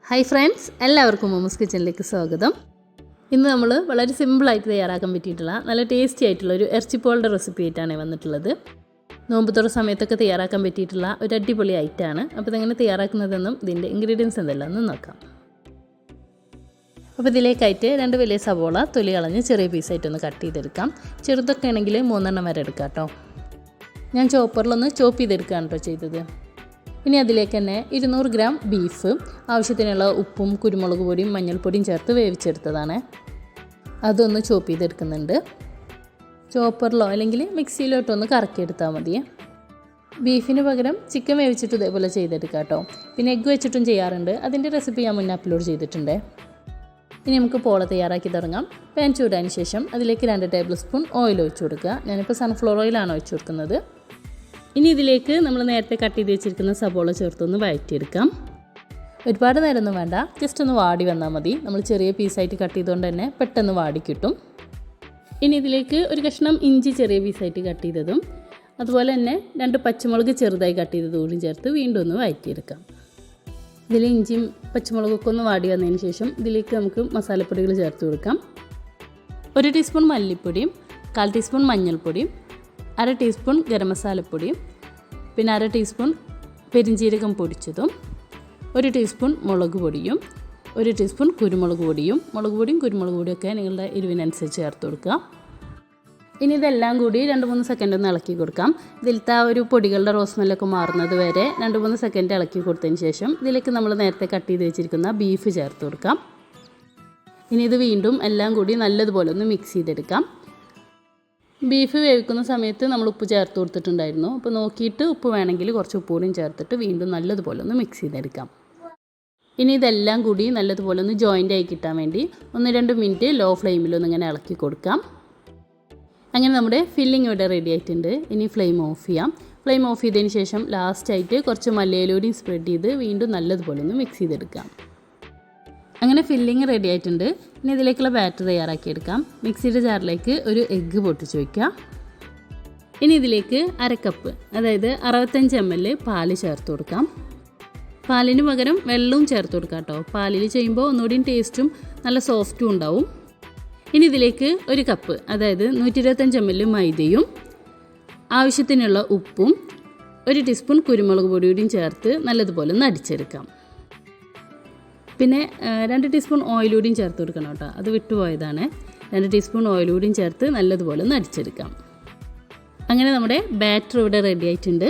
Hi friends, എല്ലാവർക്കും മോമോസ് കിച്ചണിലേക്ക് സ്വാഗതം. ഇന്ന് നമ്മൾ വളരെ സിമ്പിളായിട്ട് തയ്യാറാക്കാൻ പറ്റിയിട്ടുള്ള നല്ല ടേസ്റ്റി ആയിട്ടുള്ള ഒരു ഇറച്ചിപ്പോളുടെ റെസിപ്പി ആയിട്ടാണ് വന്നിട്ടുള്ളത്. നോമ്പ് തുറ സമയത്തൊക്കെ തയ്യാറാക്കാൻ പറ്റിയിട്ടുള്ള ഒരു അടിപൊളി ഐറ്റമാണ്. അപ്പോൾ ഇതെങ്ങനെ തയ്യാറാക്കുന്നതെന്നും ഇതിൻ്റെ ഇൻഗ്രീഡിയൻസ് എന്തെല്ലാം ഒന്ന് നോക്കാം. അപ്പോൾ ഇതിലേക്കായിട്ട് 2 വലിയ സവോള തൊലി കളഞ്ഞ് ചെറിയ പീസായിട്ടൊന്ന് കട്ട് ചെയ്തെടുക്കാം. ചെറുതൊക്കെ ആണെങ്കിൽ 3 വരെ എടുക്കാം കേട്ടോ. ഞാൻ ചോപ്പറിലൊന്ന് ചോപ്പ് ചെയ്തെടുക്കുകയാണ് കേട്ടോ ചെയ്തത്. ഇനി അതിലേക്ക് തന്നെ 200 ഗ്രാം ബീഫ്, ആവശ്യത്തിനുള്ള ഉപ്പും കുരുമുളക് പൊടിയും മഞ്ഞൾപ്പൊടിയും ചേർത്ത് വേവിച്ചെടുത്തതാണ്. അതൊന്ന് ചോപ്പ് ചെയ്തെടുക്കുന്നുണ്ട്. ചോപ്പറിലോ അല്ലെങ്കിൽ മിക്സിയിലോ ഇട്ടൊന്ന് കറക്കിയെടുത്താൽ മതി. ബീഫിന് പകരം ചിക്കൻ വേവിച്ചിട്ട് ഇതേപോലെ ചെയ്തെടുക്കാം കേട്ടോ. പിന്നെ എഗ്ഗ് വെച്ചിട്ടും ചെയ്യാറുണ്ട്. അതിൻ്റെ റെസിപ്പി ഞാൻ മുന്നേ അപ്ലോഡ് ചെയ്തിട്ടുണ്ട്. ഇനി നമുക്ക് പോള തയ്യാറാക്കി തുടങ്ങാം. പാൻ ചൂടായതിന് ശേഷം അതിലേക്ക് 2 ടേബിൾ സ്പൂൺ ഓയിൽ ഒഴിച്ചു കൊടുക്കുക. ഞാനിപ്പോൾ സൺഫ്ലവർ ഓയിലാണ് ഒഴിച്ചു കൊടുക്കുന്നത്. ഇനി ഇതിലേക്ക് നമ്മൾ നേരത്തെ കട്ട് ചെയ്ത് വെച്ചിരിക്കുന്ന സവോള ചേർത്തൊന്ന് വഴറ്റിയെടുക്കാം. ഒരുപാട് നേരമൊന്നും വേണ്ട, ജസ്റ്റ് ഒന്ന് വാടി വന്നാൽ മതി. നമ്മൾ ചെറിയ പീസായിട്ട് കട്ട് ചെയ്തുകൊണ്ട് തന്നെ പെട്ടെന്ന് വാടി കിട്ടും. ഇനി ഇതിലേക്ക് ഒരു കഷ്ണം ഇഞ്ചി ചെറിയ പീസായിട്ട് കട്ട് ചെയ്തതും അതുപോലെ തന്നെ 2 പച്ചമുളക് ചെറുതായി കട്ട് ചെയ്തതും കൂടി ചേർത്ത് വീണ്ടും ഒന്ന് വഴറ്റിയെടുക്കാം. ഇതിൽ ഇഞ്ചിയും പച്ചമുളകൊക്കെ ഒന്ന് വാടി വന്നതിന് ശേഷം ഇതിലേക്ക് നമുക്ക് മസാലപ്പൊടികൾ ചേർത്ത് കൊടുക്കാം. 1 ടീസ്പൂൺ മല്ലിപ്പൊടിയും 1/4 ടീസ്പൂൺ മഞ്ഞൾപ്പൊടിയും 1/2 ടീസ്പൂൺ ഗരം മസാലപ്പൊടിയും പിന്നെ 1/2 ടീസ്പൂൺ പെരിഞ്ജീരകം പൊടിച്ചതും 1 ടീസ്പൂൺ മുളക് പൊടിയും 1 ടീസ്പൂൺ കുരുമുളക് പൊടിയും. മുളക് പൊടിയും കുരുമുളക് പൊടിയൊക്കെ നിങ്ങളുടെ എരിവിനനുസരിച്ച് ചേർത്ത് കൊടുക്കുക. ഇനി ഇതെല്ലാം കൂടി 2-3 സെക്കൻഡ് ഒന്ന് ഇളക്കി കൊടുക്കാം. ഇതിലത്തെ ആ ഒരു പൊടികളുടെ റോസ്മെല്ലൊക്കെ മാറുന്നത് വരെ 2-3 സെക്കൻഡ് ഇളക്കി കൊടുത്തതിന് ശേഷം ഇതിലേക്ക് നമ്മൾ നേരത്തെ കട്ട് ചെയ്ത് വെച്ചിരിക്കുന്ന ബീഫ് ചേർത്ത് കൊടുക്കാം. ഇനി ഇത് വീണ്ടും എല്ലാം കൂടി നല്ലതുപോലെ ഒന്ന് മിക്സ് ചെയ്തെടുക്കാം. ബീഫ് വേവിക്കുന്ന സമയത്ത് നമ്മൾ ഉപ്പ് ചേർത്ത് കൊടുത്തിട്ടുണ്ടായിരുന്നു. അപ്പോൾ നോക്കിയിട്ട് ഉപ്പ് വേണമെങ്കിൽ കുറച്ച് ഉപ്പ് കൂടിയും ചേർത്തിട്ട് വീണ്ടും നല്ലതുപോലെ ഒന്ന് മിക്സ് ചെയ്തെടുക്കാം. ഇനി ഇതെല്ലാം കൂടി നല്ലതുപോലെ ഒന്ന് ജോയിൻ്റ് ആയി കിട്ടാൻ വേണ്ടി 1-2 മിനിറ്റ് ലോ ഫ്ലെയിമിലൊന്ന് ഇങ്ങനെ ഇളക്കി കൊടുക്കാം. അങ്ങനെ നമ്മുടെ ഫില്ലിംഗ് ഇവിടെ റെഡി ആയിട്ടുണ്ട്. ഇനി ഫ്ലെയിം ഓഫ് ചെയ്യാം. ഫ്ലെയിം ഓഫ് ചെയ്തതിന് ശേഷം ലാസ്റ്റായിട്ട് കുറച്ച് മല്ലിയിലൂടെയും സ്പ്രെഡ് ചെയ്ത് വീണ്ടും നല്ലതുപോലെ ഒന്ന് മിക്സ് ചെയ്തെടുക്കാം. അങ്ങനെ ഫില്ലിങ് റെഡി ആയിട്ടുണ്ട്. ഇനി ഇതിലേക്കുള്ള ബാറ്റർ തയ്യാറാക്കിയെടുക്കാം. മിക്സിയുടെ ജാറിലേക്ക് ഒരു എഗ്ഗ് പൊട്ടിച്ച് വയ്ക്കുക. ഇനി ഇതിലേക്ക് 1/2 കപ്പ്, അതായത് 65 ml പാല് ചേർത്ത് കൊടുക്കാം. പാലിന് പകരം വെള്ളവും ചേർത്ത് കൊടുക്കാം കേട്ടോ. പാലിൽ ചെയ്യുമ്പോൾ ഒന്നുകൂടി ടേസ്റ്റും നല്ല സോഫ്റ്റും ഉണ്ടാവും. ഇനി ഇതിലേക്ക് 1 കപ്പ്, അതായത് 125 ml മൈദയും ആവശ്യത്തിനുള്ള ഉപ്പും 1 ടീസ്പൂൺ കുരുമുളക് പൊടിയും ചേർത്ത് നല്ലതുപോലെ ഒന്ന് അടിച്ചെടുക്കാം. പിന്നെ 2 ടീസ്പൂൺ ഓയിലൂടെയും ചേർത്ത് കൊടുക്കണം കേട്ടോ, അത് വിട്ടുപോയതാണ്. 2 ടീസ്പൂൺ ഓയിലൂടെയും ചേർത്ത് നല്ലതുപോലെ ഒന്ന് അടിച്ചെടുക്കാം. അങ്ങനെ നമ്മുടെ ബാറ്റർ ഇവിടെ റെഡി ആയിട്ടുണ്ട്.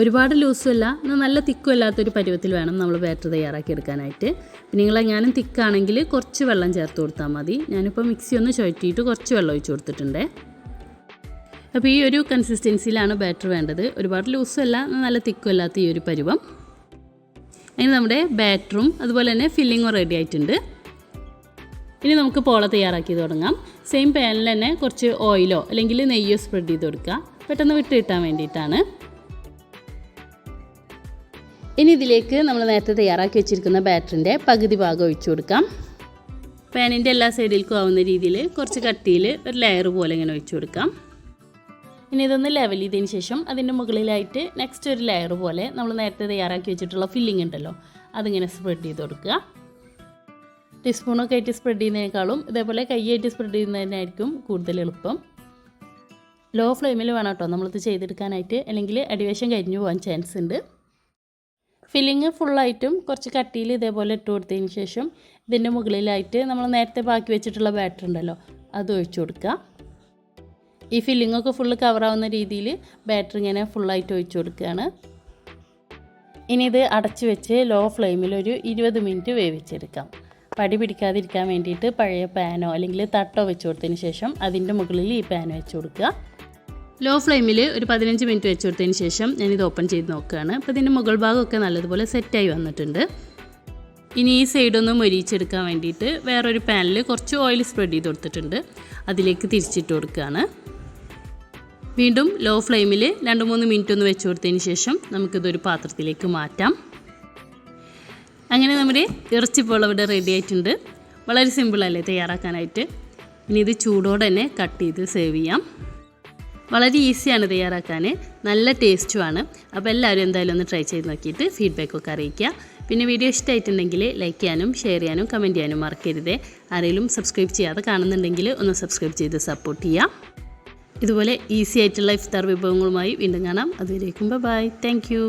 ഒരുപാട് ലൂസും അല്ല, നല്ല തിക്കും അല്ലാത്തൊരു പരുവത്തിൽ വേണം നമ്മൾ ബാറ്റർ തയ്യാറാക്കി എടുക്കാനായിട്ട്. പിന്നെ നിങ്ങളെങ്ങാനും തിക്കാണെങ്കിൽ കുറച്ച് വെള്ളം ചേർത്ത് കൊടുത്താൽ മതി. ഞാനിപ്പോൾ മിക്സി ഒന്ന് ചുഴറ്റിയിട്ട് കുറച്ച് വെള്ളം ഒഴിച്ച് കൊടുത്തിട്ടുണ്ട്. അപ്പോൾ ഈ ഒരു കൺസിസ്റ്റൻസിയിലാണ് ബാറ്റർ വേണ്ടത്. ഒരുപാട് ലൂസും അല്ല, നല്ല തിക്കും അല്ലാത്ത ഈ ഒരു പരുവം. ഇനി നമ്മുടെ ബാറ്ററും അതുപോലെ തന്നെ ഫില്ലിങ്ങും റെഡി ആയിട്ടുണ്ട്. ഇനി നമുക്ക് പോള തയ്യാറാക്കി തുടങ്ങാം. സെയിം പാനിൽ തന്നെ കുറച്ച് ഓയിലോ അല്ലെങ്കിൽ നെയ്യോ സ്പ്രെഡ് ചെയ്ത് കൊടുക്കുക, പെട്ടെന്ന് വിട്ട് കിട്ടാൻ വേണ്ടിയിട്ടാണ്. ഇനി ഇതിലേക്ക് നമ്മൾ നേരത്തെ തയ്യാറാക്കി വെച്ചിരിക്കുന്ന ബാറ്ററിൻ്റെ പകുതി ഭാഗം ഒഴിച്ചു കൊടുക്കാം. പാനിൻ്റെ എല്ലാ സൈഡിലേക്കും ആവുന്ന രീതിയിൽ കുറച്ച് കട്ടിയിൽ ഒരു ലെയർ പോലെ ഇങ്ങനെ ഒഴിച്ചു കൊടുക്കാം. ഇനി ഇതൊന്ന് ലെവൽ ചെയ്തതിന് ശേഷം അതിൻ്റെ മുകളിലായിട്ട് നെക്സ്റ്റ് ഒരു ലെയർ പോലെ നമ്മൾ നേരത്തെ തയ്യാറാക്കി വെച്ചിട്ടുള്ള ഫില്ലിംഗ് ഉണ്ടല്ലോ, അതിങ്ങനെ സ്പ്രെഡ് ചെയ്ത് കൊടുക്കുക. ടീസ്പൂണൊക്കെ ആയിട്ട് സ്പ്രെഡ് ചെയ്യുന്നതിനേക്കാളും ഇതേപോലെ കൈയായിട്ട് സ്പ്രെഡ് ചെയ്യുന്നതിനായിരിക്കും കൂടുതൽ എളുപ്പം. ലോ ഫ്ലെയിമിൽ വേണം കേട്ടോ നമ്മളിത് ചെയ്തെടുക്കാനായിട്ട്, അല്ലെങ്കിൽ അടിവശം കരിഞ്ഞു പോകാൻ ചാൻസ് ഉണ്ട്. ഫില്ലിങ് ഫുള്ളായിട്ടും കുറച്ച് കട്ടിയിൽ ഇതേപോലെ ഇട്ട് കൊടുത്തതിന് ശേഷം ഇതിൻ്റെ മുകളിലായിട്ട് നമ്മൾ നേരത്തെ ബാക്കി വെച്ചിട്ടുള്ള ബാറ്റർ ഉണ്ടല്ലോ, അത് ഒഴിച്ചു കൊടുക്കുക. ഈ ഫില്ലിങ്ങൊക്കെ ഫുള്ള് കവറാവുന്ന രീതിയിൽ ബാറ്റർ ഇങ്ങനെ ഫുള്ളായിട്ട് ഒഴിച്ചു കൊടുക്കുകയാണ്. ഇനി ഇത് അടച്ച് വെച്ച് ലോ ഫ്ലെയിമിൽ ഒരു 20 മിനിറ്റ് വേവിച്ചെടുക്കാം. പടി പിടിക്കാതിരിക്കാൻ വേണ്ടിയിട്ട് പഴയ പാനോ അല്ലെങ്കിൽ തട്ടോ വെച്ച് കൊടുത്തതിന് ശേഷം അതിൻ്റെ മുകളിൽ ഈ പാൻ വെച്ച് കൊടുക്കുക. ലോ ഫ്ലെയിമിൽ ഒരു 15 മിനിറ്റ് വെച്ച് കൊടുത്തതിന് ശേഷം ഞാനിത് ഓപ്പൺ ചെയ്ത് നോക്കുകയാണ്. അപ്പോൾ ഇതിൻ്റെ മുകൾ ഭാഗമൊക്കെ നല്ലതുപോലെ സെറ്റായി വന്നിട്ടുണ്ട്. ഇനി ഈ സൈഡൊന്ന് മൊരിച്ചെടുക്കാൻ വേണ്ടിയിട്ട് വേറൊരു പാനിൽ കുറച്ച് ഓയിൽ സ്പ്രെഡ് ചെയ്ത് കൊടുത്തിട്ടുണ്ട്. അതിലേക്ക് തിരിച്ചിട്ട് കൊടുക്കുകയാണ്. വീണ്ടും ലോ ഫ്ലെയിമിൽ 2-3 മിനിറ്റ് ഒന്ന് വെച്ച് കൊടുത്തതിന് ശേഷം നമുക്കിതൊരു പാത്രത്തിലേക്ക് മാറ്റാം. അങ്ങനെ നമ്മുടെ ഇറച്ചിപ്പോള ഇവിടെ റെഡി ആയിട്ടുണ്ട്. വളരെ സിമ്പിളല്ലേ തയ്യാറാക്കാനായിട്ട്. ഇനി ഇത് ചൂടോടെ തന്നെ കട്ട് ചെയ്ത് സേവ് ചെയ്യാം. വളരെ ഈസിയാണ് തയ്യാറാക്കാൻ, നല്ല ടേസ്റ്റുമാണ്. അപ്പോൾ എല്ലാവരും എന്തായാലും ഒന്ന് ട്രൈ ചെയ്ത് നോക്കിയിട്ട് ഫീഡ്ബാക്കൊക്കെ അറിയിക്കുക. പിന്നെ വീഡിയോ ഇഷ്ടമായിട്ടുണ്ടെങ്കിൽ ലൈക്ക് ചെയ്യാനും ഷെയർ ചെയ്യാനും കമൻറ്റ് ചെയ്യാനും മറക്കരുത്. ആരെങ്കിലും സബ്സ്ക്രൈബ് ചെയ്യാതെ കാണുന്നുണ്ടെങ്കിൽ ഒന്ന് സബ്സ്ക്രൈബ് ചെയ്ത് സപ്പോർട്ട് ചെയ്യാം. ഇതുപോലെ ഈസി ആയിട്ടുള്ള ഇഫ്താർ വിഭവങ്ങളുമായി വീണ്ടും കാണാം. അതുവരേക്കും ബൈ. Thank you.